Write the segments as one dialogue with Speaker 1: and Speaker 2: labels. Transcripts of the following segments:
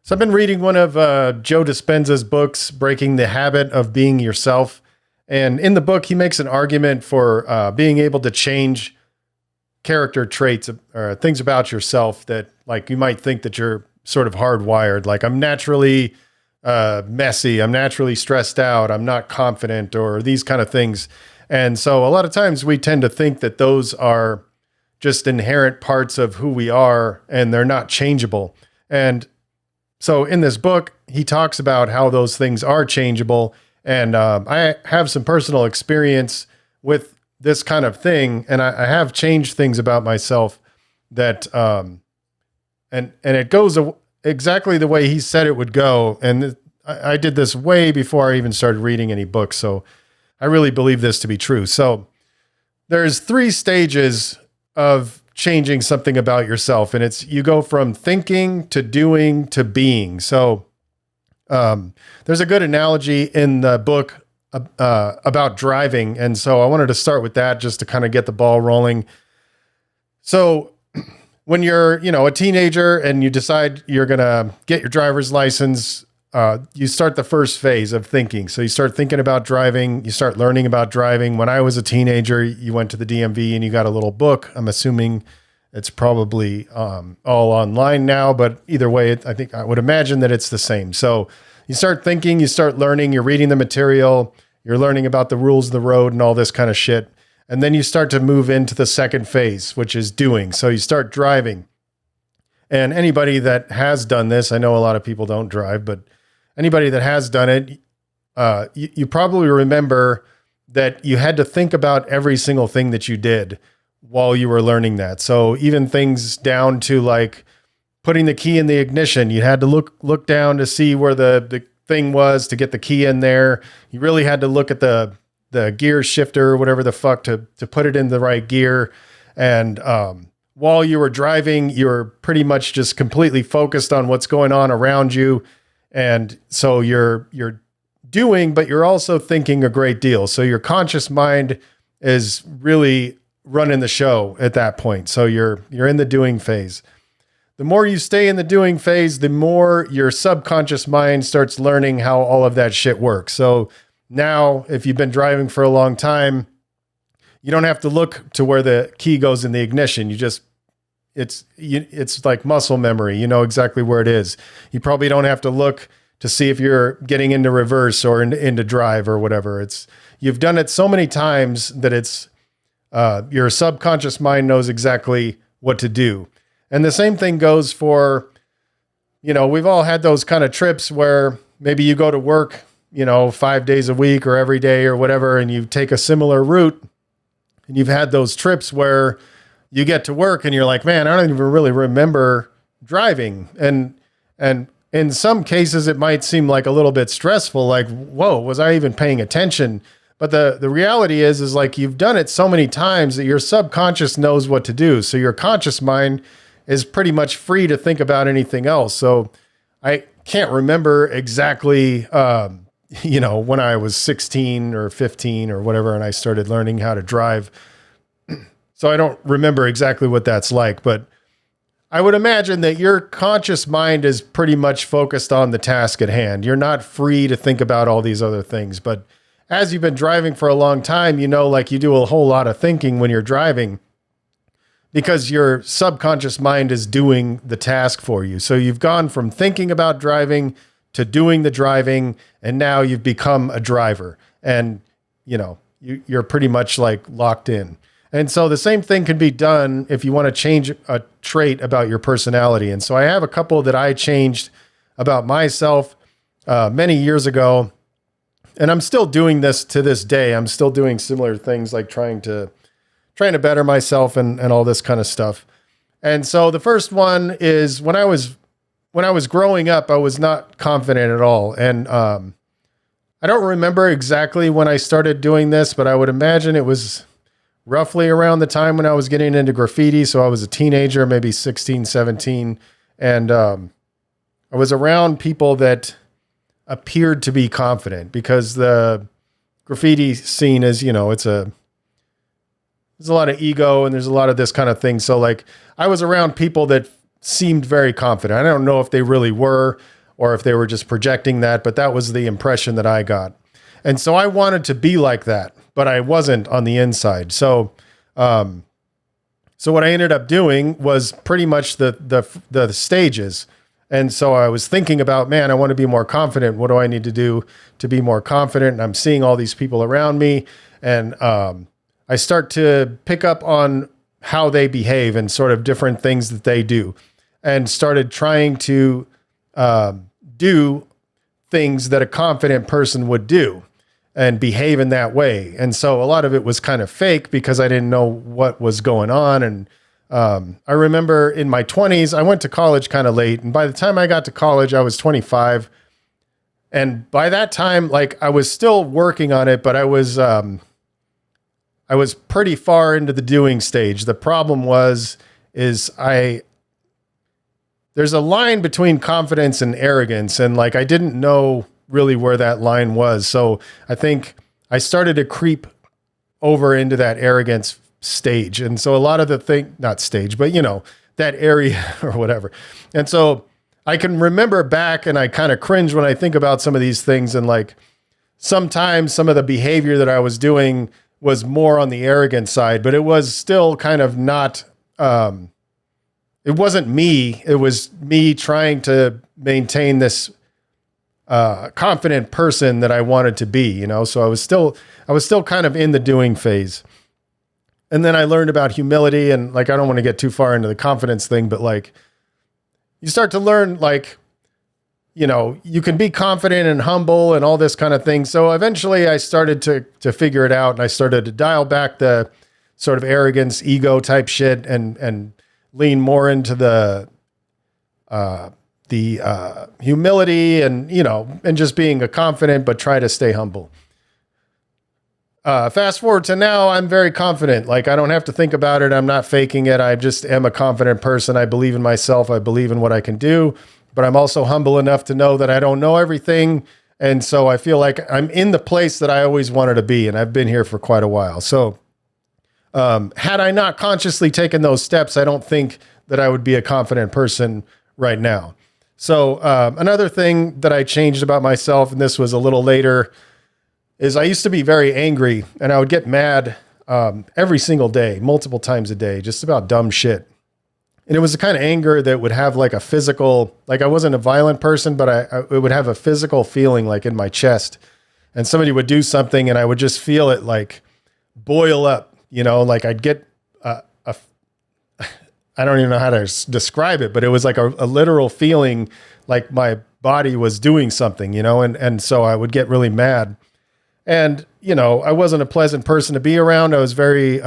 Speaker 1: So I've been reading one of Joe Dispenza's books, Breaking the Habit of Being Yourself. And in the book, he makes an argument for being able to change character traits or things about yourself that, like, you might think that you're sort of hardwired. Like, I'm naturally messy, I'm naturally stressed out, I'm not confident, or these kind of things. And so a lot of times we tend to think that those are just inherent parts of who we are and they're not changeable. And so in this book, he talks about how those things are changeable. And I have some personal experience with this kind of thing. And I have changed things about myself that, and it goes exactly the way he said it would go. And I did this way before I even started reading any books. So I really believe this to be true. So there's 3 stages of changing something about yourself. And it's, you go from thinking to doing to being. So there's a good analogy in the book about driving. And so I wanted to start with that just to kind of get the ball rolling. So when you're, a teenager and you decide you're going to get your driver's license, you start the first phase of thinking. So you start thinking about driving, you start learning about driving. When I was a teenager, you went to the DMV and you got a little book. I'm assuming it's probably all online now, but either way, I would imagine that it's the same. So you start thinking, you start learning, you're reading the material, you're learning about the rules of the road and all this kind of shit. And then you start to move into the second phase, which is doing. So you start driving. And anybody that has done this, I know a lot of people don't drive, but anybody that has done it, you probably remember that you had to think about every single thing that you did while you were learning that. So even things down to like putting the key in the ignition, you had to look down to see where the thing was to get the key in there. You really had to look at the gear shifter or whatever the fuck to put it in the right gear. And while you were driving, you were pretty much just completely focused on what's going on around you. And so you're doing, but you're also thinking a great deal. So your conscious mind is really running the show at that point. So you're in the doing phase. The more you stay in the doing phase, the more your subconscious mind starts learning how all of that shit works. So now, if you've been driving for a long time, you don't have to look to where the key goes in the ignition. It's like muscle memory. You know exactly where it is. You probably don't have to look to see if you're getting into reverse or into drive or whatever. You've done it so many times that it's your subconscious mind knows exactly what to do. And the same thing goes for, we've all had those kind of trips where maybe you go to work, 5 days a week or every day or whatever, and you take a similar route. And you've had those trips where you get to work and you're like, man, I don't even really remember driving. And in some cases, it might seem like a little bit stressful, like, whoa, was I even paying attention? But the reality is like you've done it so many times that your subconscious knows what to do. So your conscious mind is pretty much free to think about anything else. So I can't remember exactly, when I was 16 or 15 or whatever, and I started learning how to drive. So I don't remember exactly what that's like, but I would imagine that your conscious mind is pretty much focused on the task at hand. You're not free to think about all these other things, but as you've been driving for a long time, like you do a whole lot of thinking when you're driving because your subconscious mind is doing the task for you. So you've gone from thinking about driving to doing the driving, and now you've become a driver, and you're pretty much like locked in. And so the same thing can be done if you want to change a trait about your personality. And so I have a couple that I changed about myself many years ago, and I'm still doing this to this day. I'm still doing similar things like trying to better myself and all this kind of stuff. And so the first one is when I was growing up, I was not confident at all. And I don't remember exactly when I started doing this, but I would imagine it was roughly around the time when I was getting into graffiti. So I was a teenager, maybe 16, 17. And I was around people that appeared to be confident because the graffiti scene is, there's a lot of ego and there's a lot of this kind of thing. So like I was around people that seemed very confident. I don't know if they really were. or if they were just projecting that, but that was the impression that I got. And so I wanted to be like that, but I wasn't on the inside. So what I ended up doing was pretty much the stages. And so I was thinking about, man, I want to be more confident. What do I need to do to be more confident? And I'm seeing all these people around me, and I start to pick up on how they behave and sort of different things that they do, and started trying to do things that a confident person would do and behave in that way. And so a lot of it was kind of fake because I didn't know what was going on. And I remember in my 20s, I went to college kind of late. And by the time I got to college, I was 25. And by that time, like, I was still working on it, but I was pretty far into the doing stage. The problem is there's a line between confidence and arrogance. And like, I didn't know really where that line was. So I think I started to creep over into that arrogance stage. And so a lot of the not stage, but that area or whatever. And so I can remember back, and I kind of cringe when I think about some of these things. And like, sometimes some of the behavior that I was doing was more on the arrogant side, but it was still kind of not, it wasn't me. It was me trying to maintain this confident person that I wanted to be, so I was still kind of in the doing phase. And then I learned about humility, and like, I don't want to get too far into the confidence thing, but like, you start to learn, like, you can be confident and humble and all this kind of thing. So eventually I started to figure it out, and I started to dial back the sort of arrogance, ego type shit, and lean more into the humility and, and just being a confident, but try to stay humble. Fast forward to now, I'm very confident. Like, I don't have to think about it. I'm not faking it. I just am a confident person. I believe in myself. I believe in what I can do, but I'm also humble enough to know that I don't know everything. And so I feel like I'm in the place that I always wanted to be. And I've been here for quite a while. So, had I not consciously taken those steps, I don't think that I would be a confident person right now. So another thing that I changed about myself, and this was a little later, is I used to be very angry, and I would get mad every single day, multiple times a day, just about dumb shit. And it was the kind of anger that would have like a physical, like, I wasn't a violent person, but it would have a physical feeling like in my chest. And somebody would do something, and I would just feel it like boil up, like I'd get I don't even know how to describe it, but it was like a literal feeling like my body was doing something, and so I would get really mad. And, I wasn't a pleasant person to be around. I was very,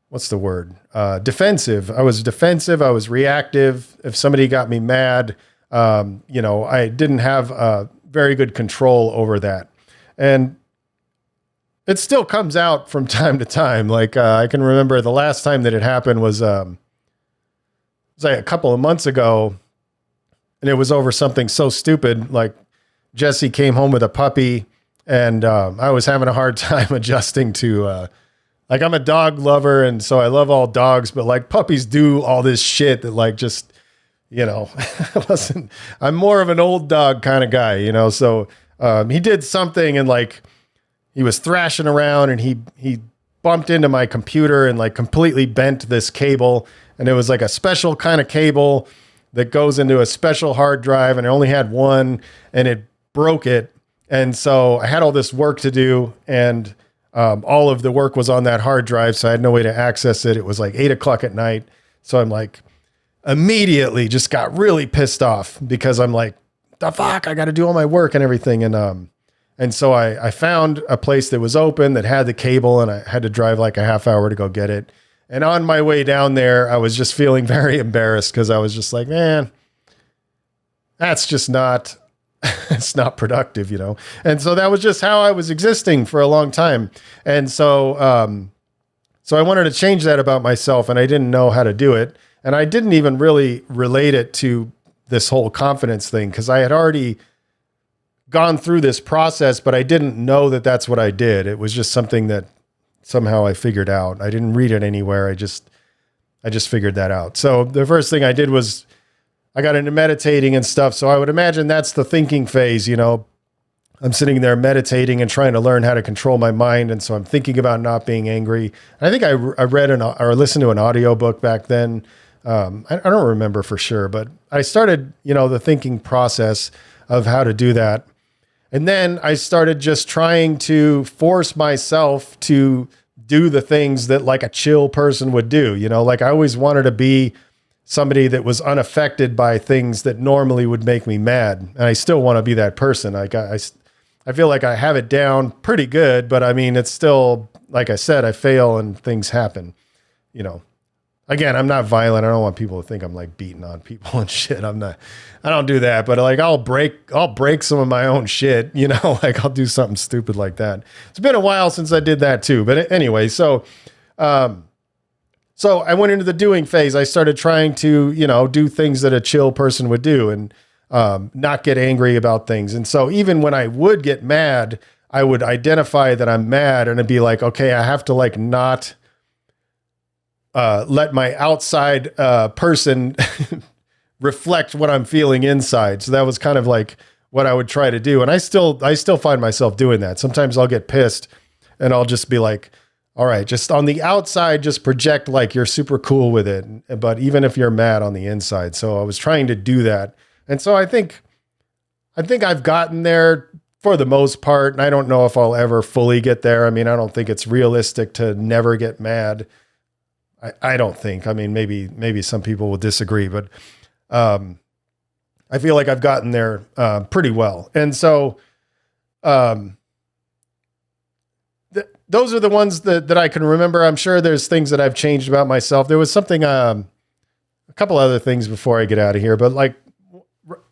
Speaker 1: what's the word? Defensive. I was defensive. I was reactive. If somebody got me mad, I didn't have very good control over that. And it still comes out from time to time. Like, I can remember the last time that it happened was like a couple of months ago, and it was over something so stupid. Like, Jesse came home with a puppy, and I was having a hard time adjusting to, like, I'm a dog lover, and so I love all dogs, but like, puppies do all this shit that, like, just, I'm more of an old dog kind of guy, so he did something, and like, he was thrashing around, and he bumped into my computer and like completely bent this cable. And it was like a special kind of cable that goes into a special hard drive, and I only had one, and it broke it. And so I had all this work to do, and all of the work was on that hard drive. So I had no way to access it. It was like 8:00 at night. So I'm like, immediately just got really pissed off, because I'm like, the fuck, I got to do all my work and everything. And so I found a place that was open that had the cable, and I had to drive like a half hour to go get it. And on my way down there, I was just feeling very embarrassed, because I was just like, man, that's just not, it's not productive, And so that was just how I was existing for a long time. And so, so I wanted to change that about myself, and I didn't know how to do it. And I didn't even really relate it to this whole confidence thing, because I had already gone through this process, but I didn't know that that's what I did. It was just something that somehow I figured out. I didn't read it anywhere. I just figured that out. So the first thing I did was I got into meditating and stuff. So I would imagine that's the thinking phase, you know. I'm sitting there meditating and trying to learn how to control my mind. And so I'm thinking about not being angry. And I think I read or listened to an audiobook back then. I don't remember for sure, but I started, you know, the thinking process of how to do that. And then I started just trying to force myself to do the things that like a chill person would do. You know, like I always wanted to be somebody that was unaffected by things that normally would make me mad. And I still want to be that person. Like I feel like I have it down pretty good, but I mean, it's still, like I said, I fail and things happen, you know. Again, I'm not violent. I don't want people to think I'm like beating on people and shit. I don't do that, but like I'll break some of my own shit, you know, like I'll do something stupid like that. It's been a while since I did that too. But anyway, so I went into the doing phase. I started trying to, you know, do things that a chill person would do and not get angry about things. And so even when I would get mad, I would identify that I'm mad and it'd be like, okay, I have to like not let my outside person reflect what I'm feeling inside. So that was kind of like what I would try to do. And I still find myself doing that. Sometimes I'll get pissed and I'll just be like, all right, just on the outside, just project like you're super cool with it. But even if you're mad on the inside. So I was trying to do that. And so I think I've gotten there for the most part. And I don't know if I'll ever fully get there. I mean, I don't think it's realistic to never get mad. I don't think. I mean, maybe some people will disagree, but I feel like I've gotten there pretty well. And so those are the ones that I can remember. I'm sure there's things that I've changed about myself. There was something, a couple other things before I get out of here, but like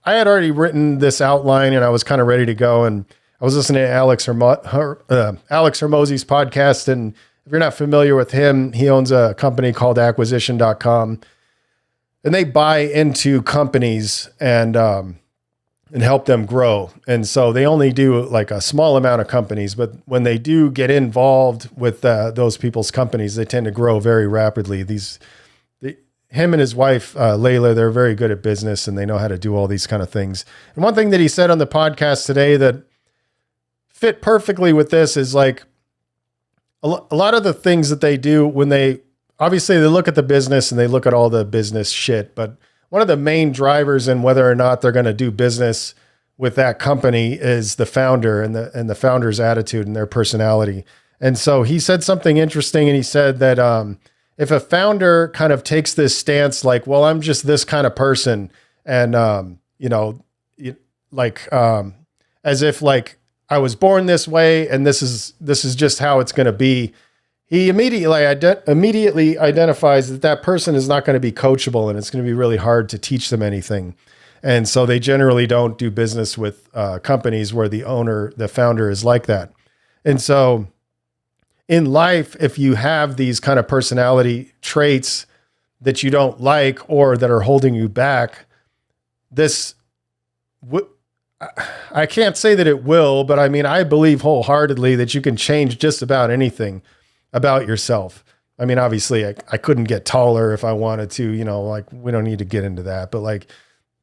Speaker 1: I had already written this outline and I was kind of ready to go. And I was listening to Alex Hormozy's podcast. And if you're not familiar with him, he owns a company called acquisition.com and they buy into companies and help them grow. And so they only do like a small amount of companies, but when they do get involved with those people's companies, they tend to grow very rapidly. Him and his wife, Layla, they're very good at business and they know how to do all these kind of things. And one thing that he said on the podcast today that fit perfectly with this is like, a lot of the things that they do when they look at the business and they look at all the business shit, but one of the main drivers in whether or not they're going to do business with that company is the founder and the founder's attitude and their personality. And so he said something interesting. And he said that, if a founder kind of takes this stance, like, well, I'm just this kind of person. And, as if like, I was born this way and this is just how it's going to be. He immediately identifies that person is not going to be coachable and it's going to be really hard to teach them anything. And so they generally don't do business with companies where the founder is like that. And so in life, if you have these kind of personality traits that you don't like or that are holding you back, I can't say that it will, but I mean, I believe wholeheartedly that you can change just about anything about yourself. I mean, obviously I couldn't get taller if I wanted to, you know, like we don't need to get into that, but like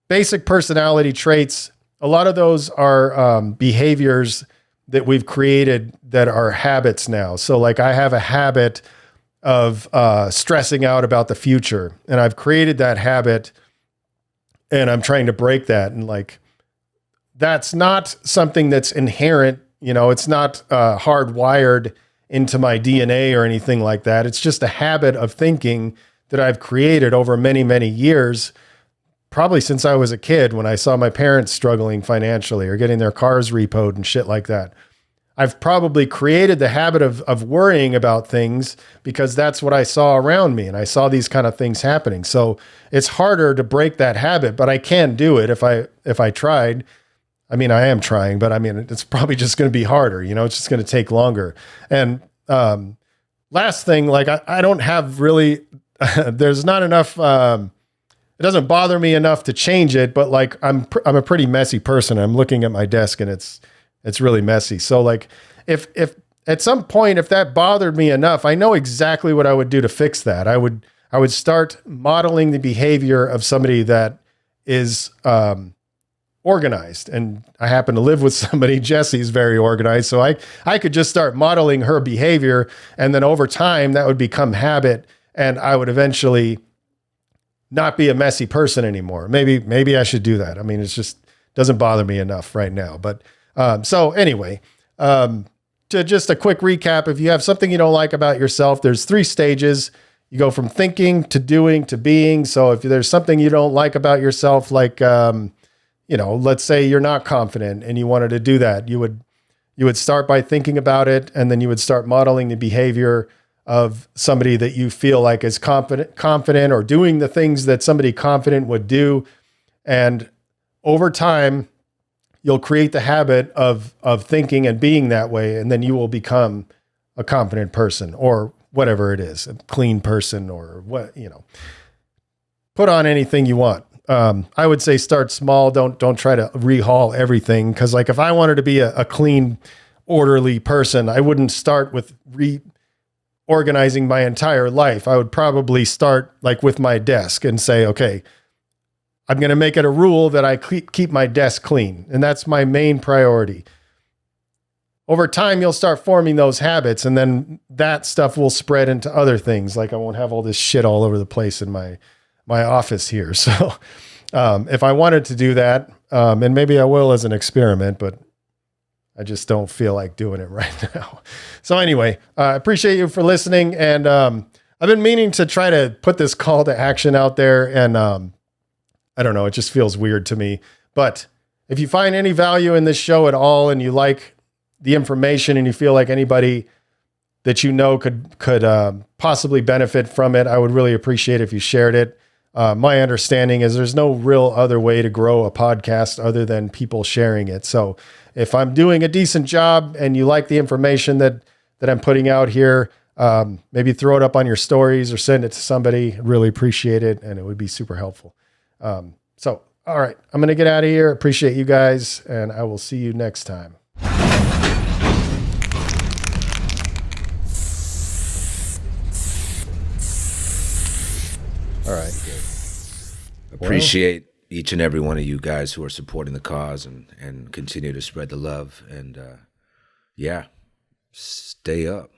Speaker 1: basic personality traits, a lot of those are behaviors that we've created that are habits now. So like I have a habit of stressing out about the future and I've created that habit and I'm trying to break that. And like, that's not something that's inherent, you know, it's not hardwired into my DNA or anything like that. It's just a habit of thinking that I've created over many, many years, probably since I was a kid when I saw my parents struggling financially or getting their cars repoed and shit like that. I've probably created the habit of worrying about things because that's what I saw around me. And I saw these kind of things happening. So it's harder to break that habit, but I can do it if I tried. I mean, I am trying, but I mean, it's probably just going to be harder, you know, it's just going to take longer. And last thing, like I don't have really, there's not enough, it doesn't bother me enough to change it, but like, I'm a pretty messy person. I'm looking at my desk and it's really messy. So like, if at some point, if that bothered me enough, I know exactly what I would do to fix that. I would start modeling the behavior of somebody that is organized. And I happen to live with somebody, Jesse's very organized. So I could just start modeling her behavior. And then over time, that would become habit. And I would eventually not be a messy person anymore. Maybe I should do that. I mean, it's just doesn't bother me enough right now. But so anyway, to just a quick recap, if you have something you don't like about yourself, there's 3 stages. You go from thinking to doing to being. So if there's something you don't like about yourself, like, let's say you're not confident and you wanted to do that, you would start by thinking about it, and then you would start modeling the behavior of somebody that you feel like is confident or doing the things that somebody confident would do. And over time, you'll create the habit of thinking and being that way. And then you will become a confident person, or whatever it is, a clean person, or put on anything you want. I would say start small. Don't try to rehaul everything. Cause like if I wanted to be a clean, orderly person, I wouldn't start with reorganizing my entire life. I would probably start like with my desk and say, okay, I'm going to make it a rule that I keep my desk clean. And that's my main priority. Over time, you'll start forming those habits, and then that stuff will spread into other things. Like I won't have all this shit all over the place in my office here. So if I wanted to do that, and maybe I will as an experiment, but I just don't feel like doing it right now. So anyway, I appreciate you for listening. And I've been meaning to try to put this call to action out there. And I don't know, it just feels weird to me. But if you find any value in this show at all, and you like the information, and you feel like anybody that you know could possibly benefit from it, I would really appreciate if you shared it. My understanding is there's no real other way to grow a podcast other than people sharing it. So if I'm doing a decent job and you like the information that I'm putting out here, maybe throw it up on your stories or send it to somebody. Really appreciate it. And it would be super helpful. So, all right, I'm going to get out of here. Appreciate you guys, and I will see you next time. All right. Good.
Speaker 2: Appreciate each and every one of you guys who are supporting the cause and continue to spread the love. And stay up.